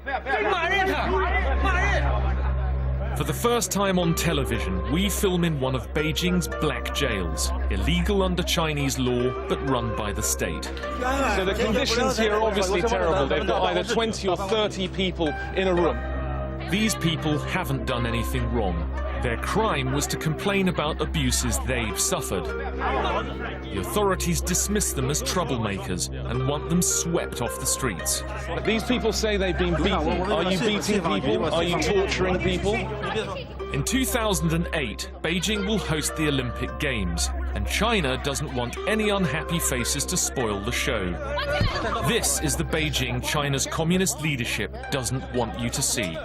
For the first time on television, we film in one of Beijing's black jails, illegal under Chinese law, but run by the state. So the conditions here are obviously terrible. They've got either 20 or 30 people in a room. These people haven't done anything wrong. Their crime was to complain about abuses they've suffered. The authorities dismiss them as troublemakers and want them swept off the streets. These people say they've been beaten. Are you beating people? Are you torturing people? In 2008, Beijing will host the Olympic Games, and China doesn't want any unhappy faces to spoil the show. This is the Beijing China's communist leadership doesn't want you to see.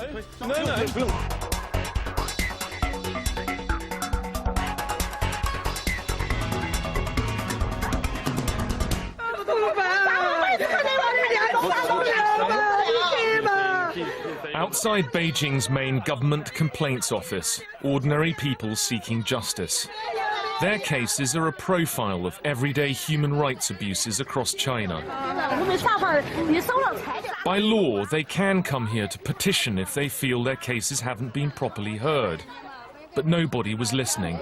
Outside Beijing's main government complaints office, ordinary people seeking justice. Their cases are a profile of everyday human rights abuses across China. By law, they can come here to petition if they feel their cases haven't been properly heard. But nobody was listening.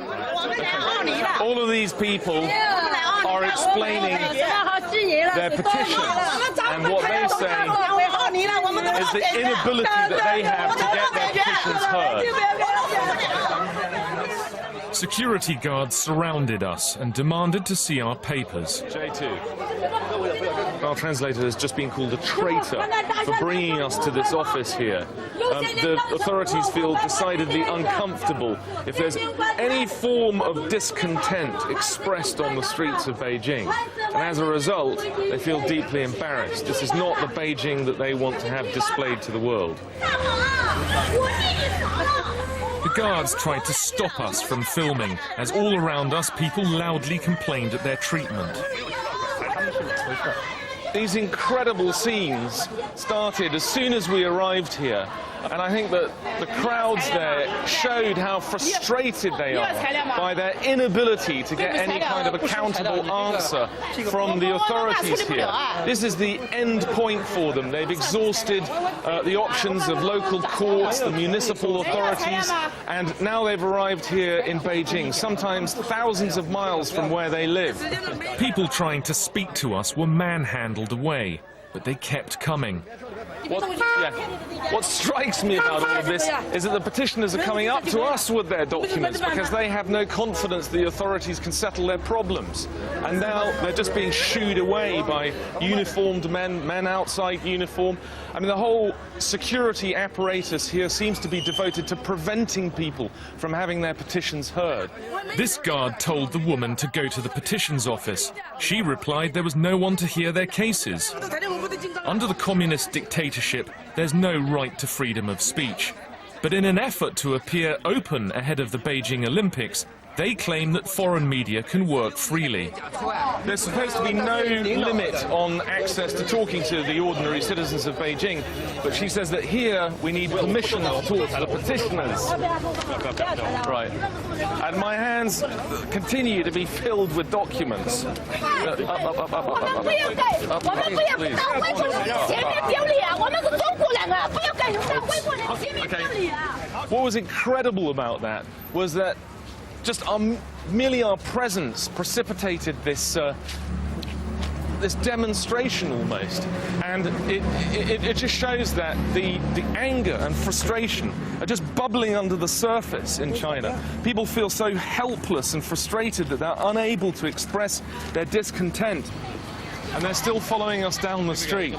All of these people are explaining their petitions, and what they say is the inability that they have to get their petitions heard. Security guards surrounded us and demanded to see our papers. J2. Our translator has just been called a traitor for bringing us to this office here. The authorities feel decidedly uncomfortable if there's any form of discontent expressed on the streets of Beijing. And as a result, they feel deeply embarrassed. This is not the Beijing that they want to have displayed to the world. The guards tried to stop us from filming, as all around us people loudly complained at their treatment. These incredible scenes started as soon as we arrived here, and I think that the crowds there showed how frustrated they are by their inability to get any kind of accountable answer from the authorities here. This is the end point for them. They've exhausted the options of local courts, the municipal authorities, and now they've arrived here in Beijing, sometimes thousands of miles from where they live. People trying to speak to us were manhandled away, but they kept coming. What strikes me about all of this is that the petitioners are coming up to us with their documents because they have no confidence the authorities can settle their problems. And now they're just being shooed away by uniformed men outside uniform. I mean, the whole security apparatus here seems to be devoted to preventing people from having their petitions heard. This guard told the woman to go to the petitions office. She replied there was no one to hear their cases. Under the communist dictatorship, there's no right to freedom of speech. But in an effort to appear open ahead of the Beijing Olympics, they claim that foreign media can work freely. There's supposed to be no limit on access to talking to the ordinary citizens of Beijing, but she says that here we need permission to talk to the petitioners. Right. And my hands continue to be filled with documents. Okay. What was incredible about that was that just merely our presence precipitated this this demonstration almost, and it just shows that the anger and frustration are just bubbling under the surface in China. People feel so helpless and frustrated that they're unable to express their discontent, and they're still following us down the street.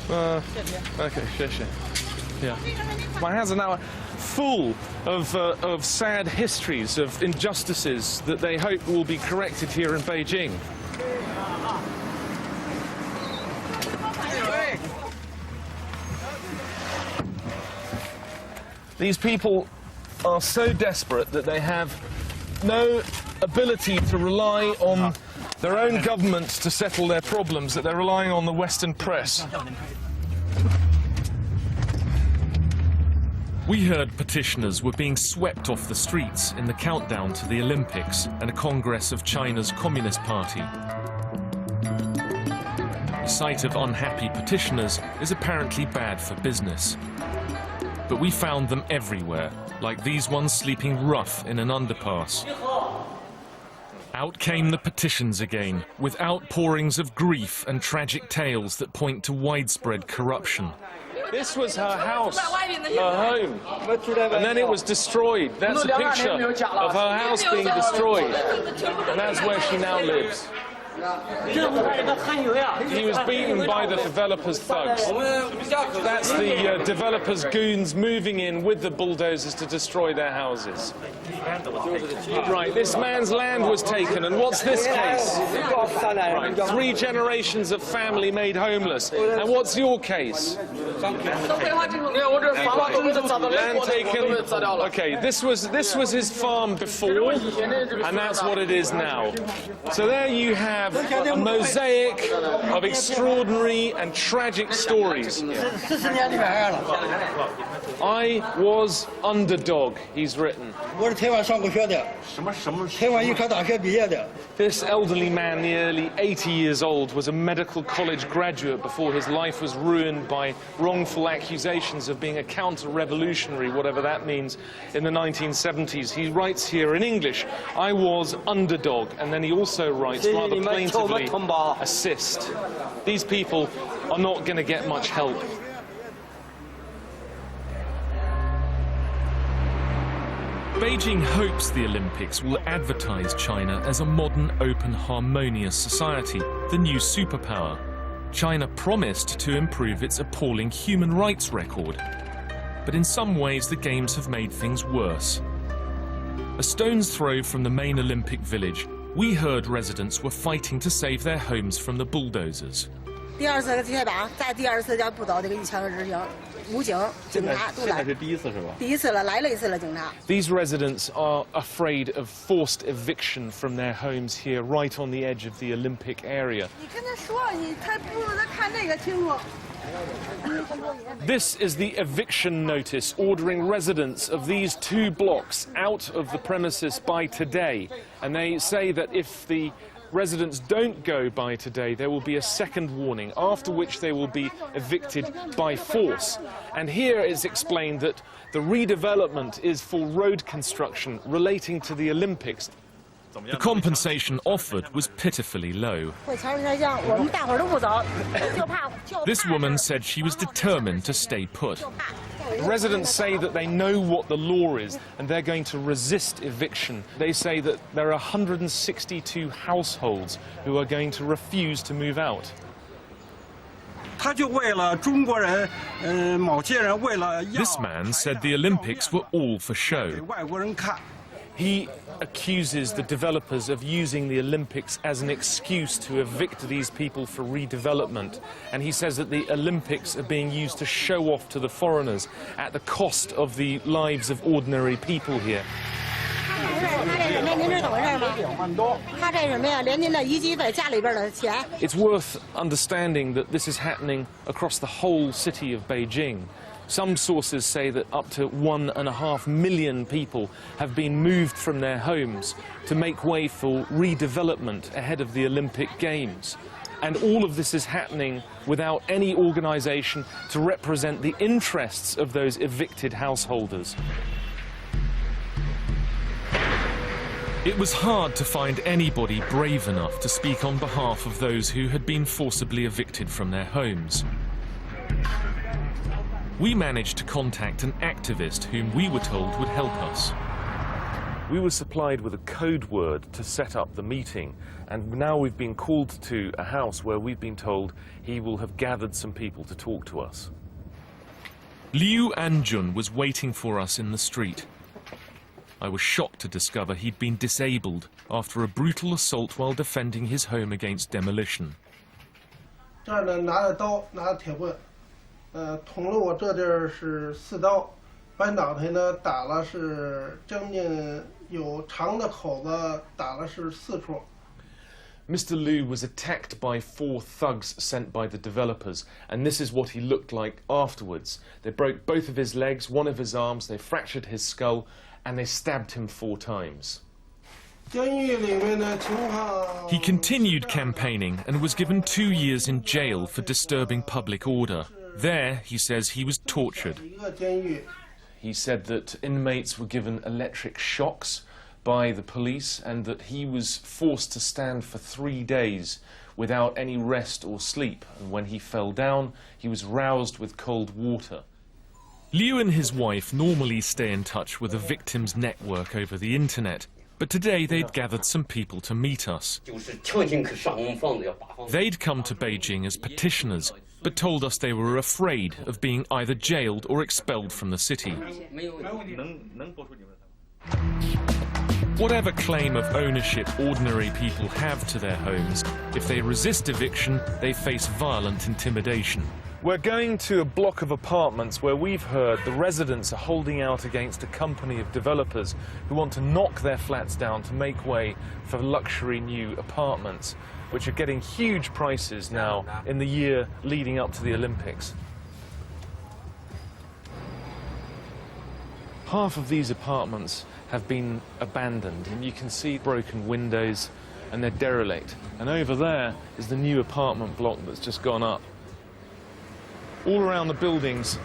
Okay, sure. Yeah. My hands are now full of sad histories of injustices that they hope will be corrected here in Beijing. These people are so desperate that they have no ability to rely on their own governments to settle their problems, that they're relying on the Western press. We heard petitioners were being swept off the streets in the countdown to the Olympics and a Congress of China's Communist Party. The sight of unhappy petitioners is apparently bad for business. But we found them everywhere, like these ones sleeping rough in an underpass. Out came the petitions again, with outpourings of grief and tragic tales that point to widespread corruption. This was her house, her home, and then it was destroyed. That's a picture of her house being destroyed, and that's where she now lives. He was beaten by the developers' thugs. That's the developers' goons moving in with the bulldozers to destroy their houses. Right, this man's land was taken, and what's this case? Right, 3 generations of family made homeless. And what's your case? Land taken. Okay, this was his farm before, and that's what it is now. So there you have a mosaic of extraordinary and tragic stories. I was underdog, he's written. This elderly man, nearly 80 years old, was a medical college graduate before his life was ruined by wrongful accusations of being a counter-revolutionary, whatever that means, in the 1970s. He writes here in English, I was underdog, and then he also writes rather plaintively, assist. These people are not going to get much help. Beijing hopes the Olympics will advertise China as a modern, open, harmonious society, the new superpower. China promised to improve its appalling human rights record. But in some ways, the Games have made things worse. A stone's throw from the main Olympic village, we heard residents were fighting to save their homes from the bulldozers. These residents are afraid of forced eviction from their homes here, right on the edge of the Olympic area. This is the eviction notice ordering residents of these 2 blocks out of the premises by today. And they say that if the residents don't go by today, there will be a second warning, after which they will be evicted by force. And here it's explained that the redevelopment is for road construction relating to the Olympics. The compensation offered was pitifully low. This woman said she was determined to stay put. Residents say that they know what the law is and they're going to resist eviction. They say that there are 162 households who are going to refuse to move out. This man said the Olympics were all for show. He accuses the developers of using the Olympics as an excuse to evict these people for redevelopment. And he says that the Olympics are being used to show off to the foreigners at the cost of the lives of ordinary people here. It's worth understanding that this is happening across the whole city of Beijing. Some sources say that up to 1.5 million people have been moved from their homes to make way for redevelopment ahead of the Olympic Games. And all of this is happening without any organisation to represent the interests of those evicted householders. It was hard to find anybody brave enough to speak on behalf of those who had been forcibly evicted from their homes. We managed to contact an activist whom we were told would help us. We were supplied with a code word to set up the meeting, and now we've been called to a house where we've been told he will have gathered some people to talk to us. Liu Anjun was waiting for us in the street. I was shocked to discover he'd been disabled after a brutal assault while defending his home against demolition. 这儿呢，拿着刀，拿着铁棍，捅了我这地儿是4刀，把脑袋呢打了是将近有长的口子，打了是4处。 Mr. Liu was attacked by 4 thugs sent by the developers, and this is what he looked like afterwards. They broke both of his legs, one of his arms, they fractured his skull, and they stabbed him 4 times. He continued campaigning and was given 2 years in jail for disturbing public order. There, he says, he was tortured. He said that inmates were given electric shocks by the police and that he was forced to stand for 3 days without any rest or sleep. And when he fell down, he was roused with cold water. Liu and his wife normally stay in touch with the victims' network over the internet. But today they'd gathered some people to meet us. They'd come to Beijing as petitioners, but told us they were afraid of being either jailed or expelled from the city. Whatever claim of ownership ordinary people have to their homes, if they resist eviction, they face violent intimidation. We're going to a block of apartments where we've heard the residents are holding out against a company of developers who want to knock their flats down to make way for luxury new apartments, which are getting huge prices now in the year leading up to the Olympics. Half of these apartments have been abandoned, and you can see broken windows, and they're derelict. And over there is the new apartment block that's just gone up. All around the buildings,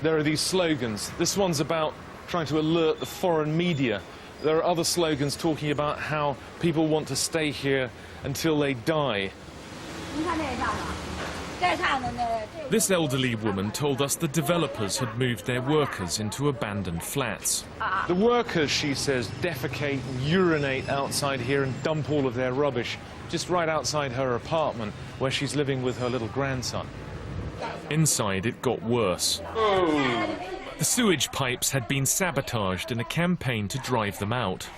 there are these slogans. This one's about trying to alert the foreign media. There are other slogans talking about how people want to stay here until they die. This elderly woman told us the developers had moved their workers into abandoned flats. The workers, she says, defecate and urinate outside here and dump all of their rubbish just right outside her apartment where she's living with her little grandson. Inside, it got worse. Oh. The sewage pipes had been sabotaged in a campaign to drive them out.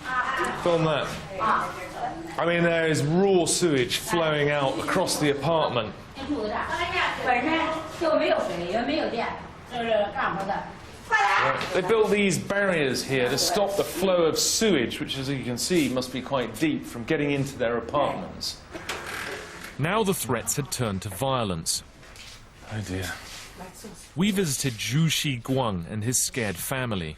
Film that. I mean, there is raw sewage flowing out across the apartment. They built these barriers here to stop the flow of sewage, which, as you can see, must be quite deep, from getting into their apartments. Now the threats had turned to violence. Oh dear. We visited Zhu Xiguang and his scared family.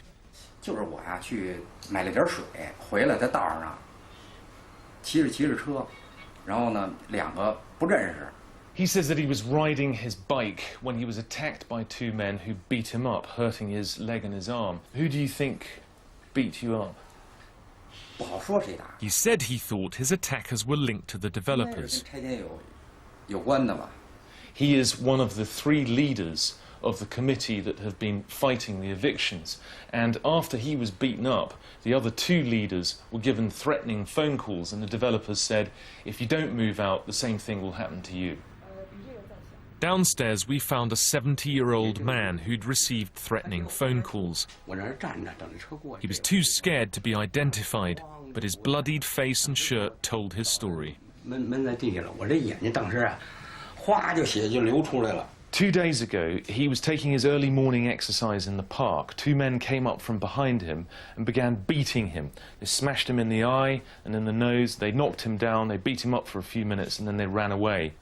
He says that he was riding his bike when he was attacked by 2 men who beat him up, hurting his leg and his arm. Who do you think beat you up? He said he thought his attackers were linked to the developers. He is one of the 3 leaders of the committee that have been fighting the evictions. And after he was beaten up, the other 2 leaders were given threatening phone calls, and the developers said, if you don't move out, the same thing will happen to you. Downstairs, we found a 70-year-old man who'd received threatening phone calls. He was too scared to be identified, but his bloodied face and shirt told his story. 2 days ago, he was taking his early morning exercise in the park. 2 men came up from behind him and began beating him. They smashed him in the eye and in the nose. They knocked him down. They beat him up for a few minutes and then they ran away.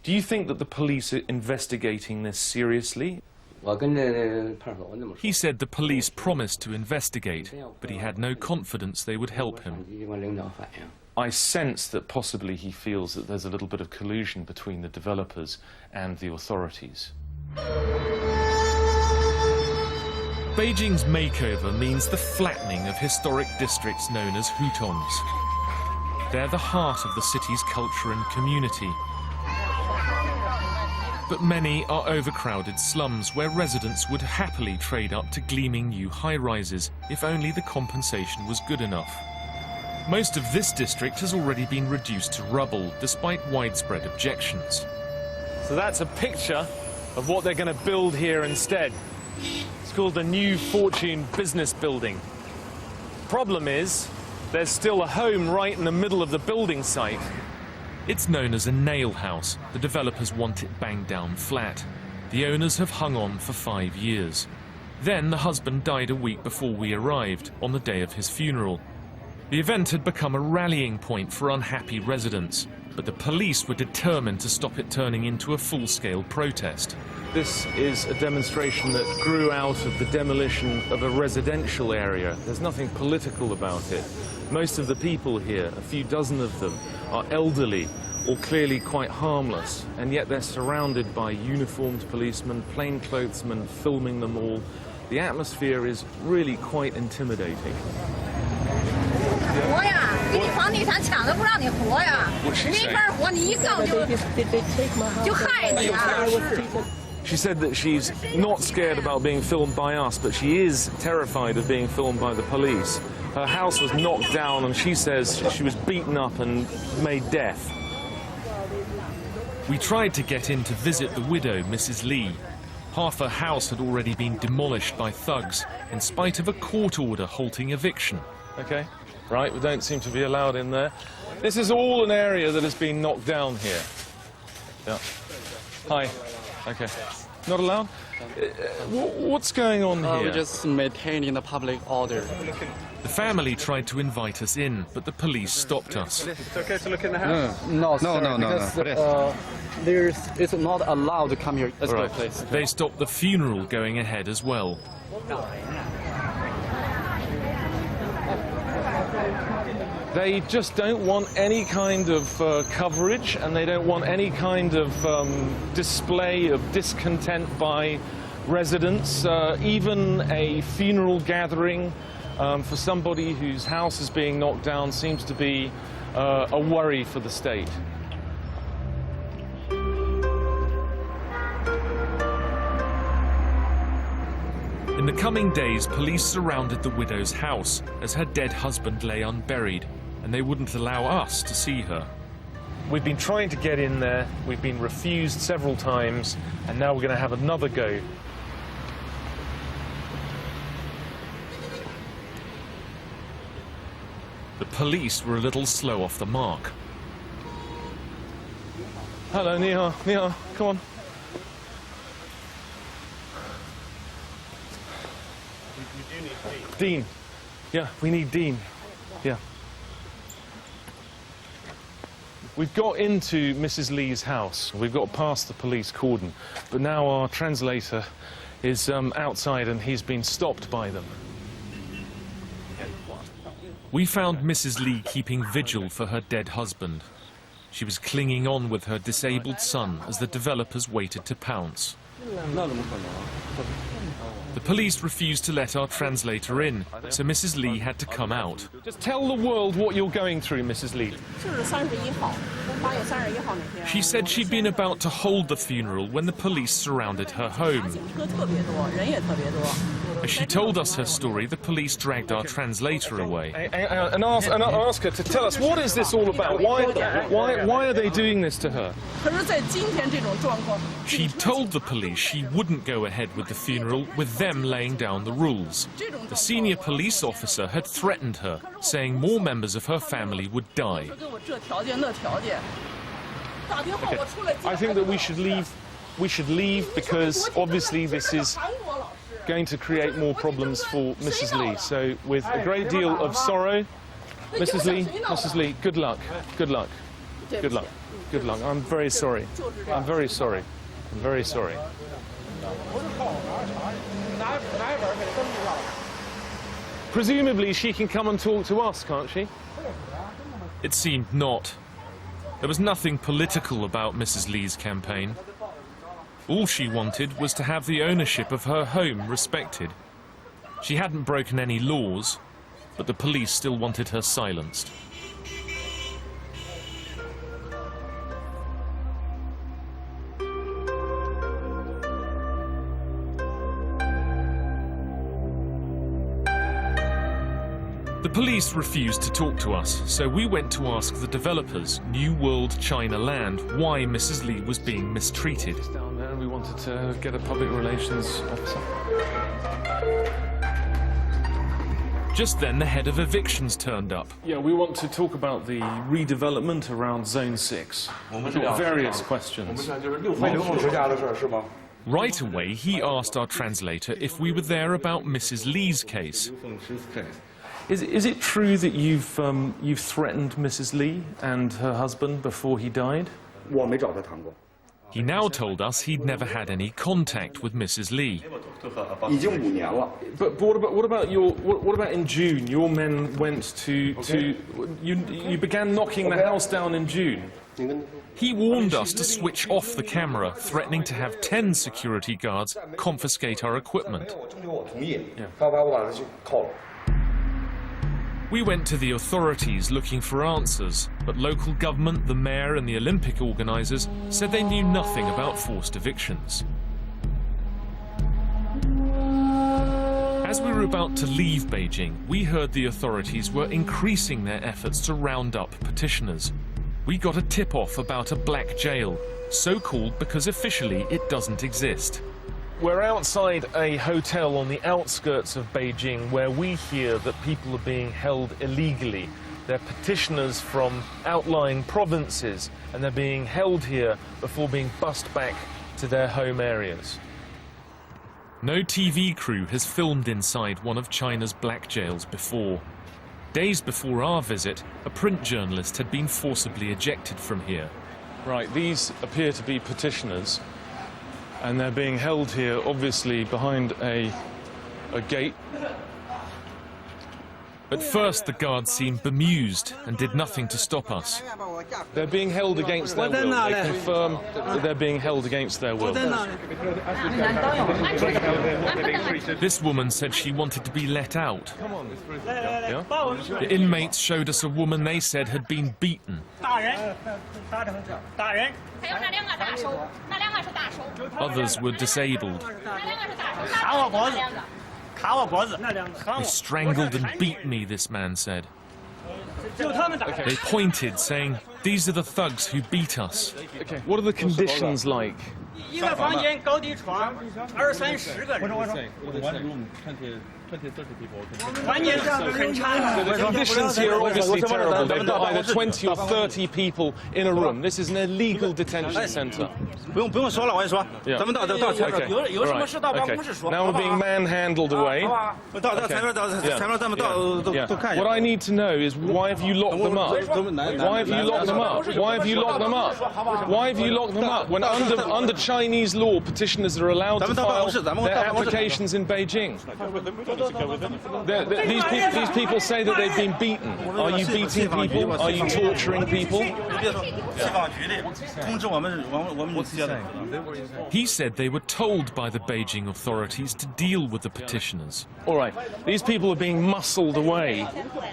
Do you think that the police are investigating this seriously? He said the police promised to investigate, but he had no confidence they would help him. I sense that possibly he feels that there's a little bit of collusion between the developers and the authorities. Beijing's makeover means the flattening of historic districts known as hutongs. They're the heart of the city's culture and community. But many are overcrowded slums where residents would happily trade up to gleaming new high-rises if only the compensation was good enough. Most of this district has already been reduced to rubble, despite widespread objections. So that's a picture of what they're going to build here instead. It's called the New Fortune Business Building. Problem is, there's still a home right in the middle of the building site. It's known as a nail house. The developers want it banged down flat. The owners have hung on for 5 years. Then the husband died a week before we arrived, on the day of his funeral. The event had become a rallying point for unhappy residents. but the police were determined to stop it turning into a full-scale protest. This is a demonstration that grew out of the demolition of a residential area. There's nothing political about it. Most of the people here, a few dozen of them, are elderly or clearly quite harmless, and yet they're surrounded by uniformed policemen, plainclothesmen filming them all. The atmosphere is really quite intimidating. She said that she's not scared about being filmed by us, but she is terrified of being filmed by the police. Her house was knocked down, and she says she was beaten up and made deaf. We tried to get in to visit the widow, Mrs. Lee. Half her house had already been demolished by thugs, in spite of a court order halting eviction. Okay, right, we don't seem to be allowed in there. This is all an area that has been knocked down here. Yeah. Hi. Okay. Not allowed? What's going on here? We're just maintaining the public order. The family tried to invite us in, but the police stopped us. It's okay to look in the house? No, it's not allowed to come here. Let's go, please. They stopped the funeral going ahead as well. They just don't want any kind of coverage, and they don't want any kind of display of discontent by residents. Even a funeral gathering for somebody whose house is being knocked down seems to be a worry for the state. In the coming days, police surrounded the widow's house as her dead husband lay unburied, and they wouldn't allow us to see her. We've been trying to get in there, we've been refused several times, and now we're going to have another go. The police were a little slow off the mark. Hello, ni hao, come on. Dean. Yeah, we need Dean. Yeah. We've got into Mrs. Lee's house. We've got past the police cordon. But now our translator is outside and he's been stopped by them. We found Mrs. Lee keeping vigil for her dead husband. She was clinging on with her disabled son as the developers waited to pounce. The police refused to let our translator in, so Mrs. Lee had to come out. Just tell the world what you're going through, Mrs. Lee. She said she'd been about to hold the funeral when the police surrounded her home. As she told us her story, the police dragged our translator away. And ask her to tell us, what is this all about? Why are they doing this to her? She told the police she wouldn't go ahead with the funeral with them laying down the rules. The senior police officer had threatened her, saying more members of her family would die. Okay. I think that we should leave. We should leave because obviously this is going to create more problems for Mrs. Lee. So with a great deal of sorrow, Mrs. Lee, good luck. Good luck. Good luck. Good luck. I'm very sorry. I'm very sorry. I'm very sorry. Presumably she can come and talk to us, can't she? It seemed not. There was nothing political about Mrs. Lee's campaign. All she wanted was to have the ownership of her home respected. She hadn't broken any laws, but the police still wanted her silenced. The police refused to talk to us, so we went to ask the developers, New World China Land, why Mrs. Lee was being mistreated. Down there, we wanted to get a public relations officer. Just then, the head of evictions turned up. Yeah, we want to talk about the redevelopment around Zone 6. We've got various questions. Right away, he asked our translator if we were there about Mrs. Lee's case. Is it true that you've threatened Mrs. Lee and her husband before he died? 我没找他谈过， He now told us he'd never had any contact with Mrs. Lee. 已经5年了。 But what about in June? Your men went to you began knocking the house down in June. He warned us to switch off the camera, threatening to have 10 security guards confiscate our equipment. 征求我同意，他把他去铐了。 We went to the authorities looking for answers, but local government, the mayor and the Olympic organisers said they knew nothing about forced evictions. As we were about to leave Beijing, we heard the authorities were increasing their efforts to round up petitioners. We got a tip-off about a black jail, so called because officially it doesn't exist. We're outside a hotel on the outskirts of Beijing where we hear that people are being held illegally. They're petitioners from outlying provinces and they're being held here before being bussed back to their home areas. No TV crew has filmed inside one of China's black jails before. Days before our visit, a print journalist had been forcibly ejected from here. Right, these appear to be petitioners and they're being held here obviously behind a gate. At first, the guards seemed bemused and did nothing to stop us. They're being held against their will. They confirm that they're being held against their will. This woman said she wanted to be let out. Yeah? The inmates showed us a woman they said had been beaten. Others were disabled. They strangled and beat me, this man said. They pointed, saying, "These are the thugs who beat us." Okay, what are the conditions like? 一个房间高低床，20-30个人，环境很差。 The conditions here are obviously terrible. They've got either 20 or 30 people in a room. This is an illegal detention centre. 不用说了，我跟你说， Yeah. 咱们到裁判，有什么事到办公室说。 Now we're being manhandled away. 到裁判，咱们都看一 What 下。 I need to know is why have you locked them up? Why have you locked them up? Why have you locked them up? Why have you locked them up? When under Chinese law, petitioners are allowed to file their applications in Beijing. These people say that they've been beaten. Are you beating people? Are you torturing people? 西方局的通知我们接的。 He said they were told by the Beijing authorities to deal with the petitioners. All right, these people are being muscled away.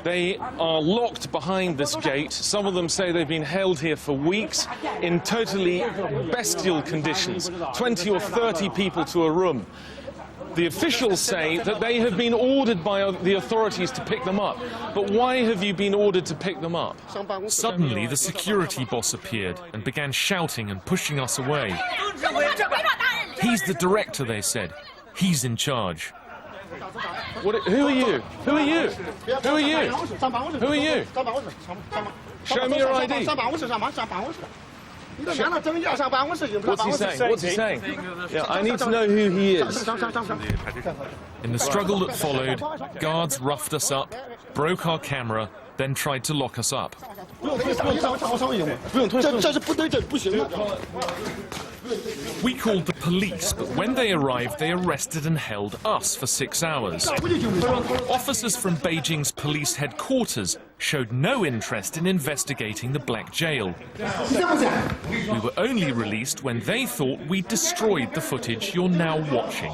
They are locked behind this gate. Some of them say they've been held here for weeks in totally bestial conditions, 20 or 30 people to a room. The officials say that they have been ordered by the authorities to pick them up. But why have you been ordered to pick them up? Suddenly, the security boss appeared and began shouting and pushing us away. He's the director, they said. He's in charge. Who are you? Who are you? Who are you? Who are you? Show me your ID. What's he saying? What's he saying? Yeah, I need to know who he is. In the struggle that followed, guards roughed us up, broke our camera, then tried to lock us up. We called the police, but when they arrived, they arrested and held us for 6 hours. Officers from Beijing's police headquarters showed no interest in investigating the black jail. We were only released when they thought we'd destroyed the footage you're now watching.